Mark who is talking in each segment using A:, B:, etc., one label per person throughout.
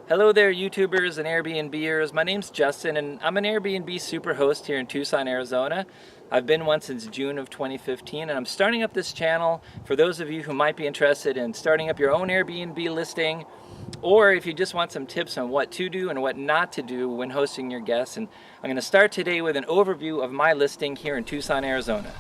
A: Hello there, YouTubers and Airbnbers. My name's Justin, and I'm an Airbnb Superhost here in Tucson, Arizona. I've been one since June of 2015, and I'm starting up this channel for those of you who might be interested in starting up your own Airbnb listing, or if you just want some tips on what to do and what not to do when hosting your guests. And I'm going to start today with an overview of my listing here in Tucson, Arizona.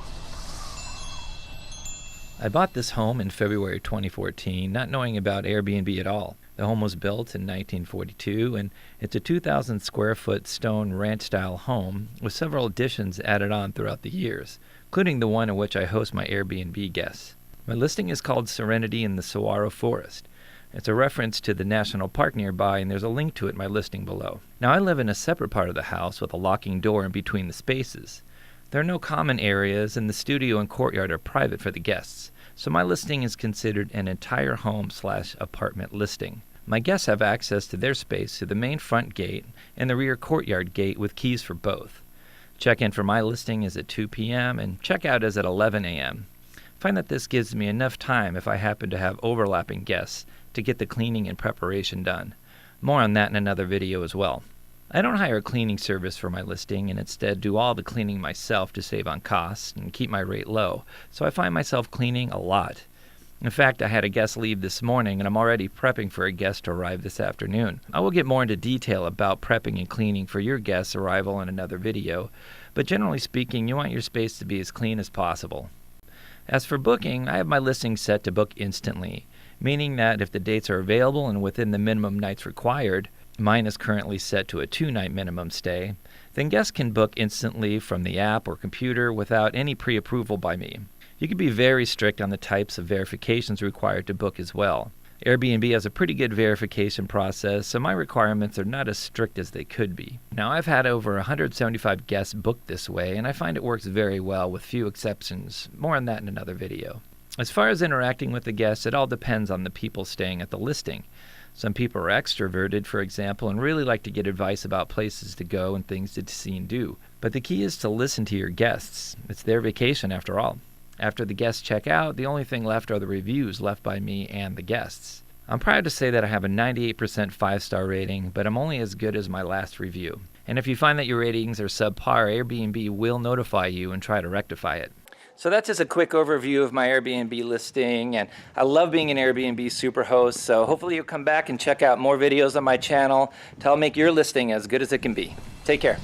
A: I bought this home in February 2014, not knowing about Airbnb at all. The home was built in 1942, and it's a 2,000 square foot stone ranch-style home with several additions added on throughout the years, including the one in which I host my Airbnb guests. My listing is called Serenity in the Saguaro Forest. It's a reference to the national park nearby, and there's a link to it in my listing below. Now, I live in a separate part of the house with a locking door in between the spaces. There are no common areas, and the studio and courtyard are private for the guests. So my listing is considered an entire home/apartment listing. My guests have access to their space through the main front gate and the rear courtyard gate with keys for both. Check-in for my listing is at 2 p.m. and check-out is at 11 a.m. I find that this gives me enough time if I happen to have overlapping guests to get the cleaning and preparation done. More on that in another video as well. I don't hire a cleaning service for my listing and instead do all the cleaning myself to save on costs and keep my rate low, so I find myself cleaning a lot. In fact, I had a guest leave this morning and I'm already prepping for a guest to arrive this afternoon. I will get more into detail about prepping and cleaning for your guest's arrival in another video, but generally speaking, you want your space to be as clean as possible. As for booking, I have my listing set to book instantly, meaning that if the dates are available and within the minimum nights required, mine is currently set to a 2-night minimum stay, then guests can book instantly from the app or computer without any pre-approval by me. You can be very strict on the types of verifications required to book as well. Airbnb has a pretty good verification process, so my requirements are not as strict as they could be. Now, I've had over 175 guests booked this way, and I find it works very well with few exceptions. More on that in another video. As far as interacting with the guests, it all depends on the people staying at the listing. Some people are extroverted, for example, and really like to get advice about places to go and things to see and do. But the key is to listen to your guests. It's their vacation after all. After the guests check out, the only thing left are the reviews left by me and the guests. I'm proud to say that I have a 98% 5-star rating, but I'm only as good as my last review. And if you find that your ratings are subpar, Airbnb will notify you and try to rectify it. So that's just a quick overview of my Airbnb listing, and I love being an Airbnb Superhost, so hopefully you'll come back and check out more videos on my channel to help make your listing as good as it can be. Take care.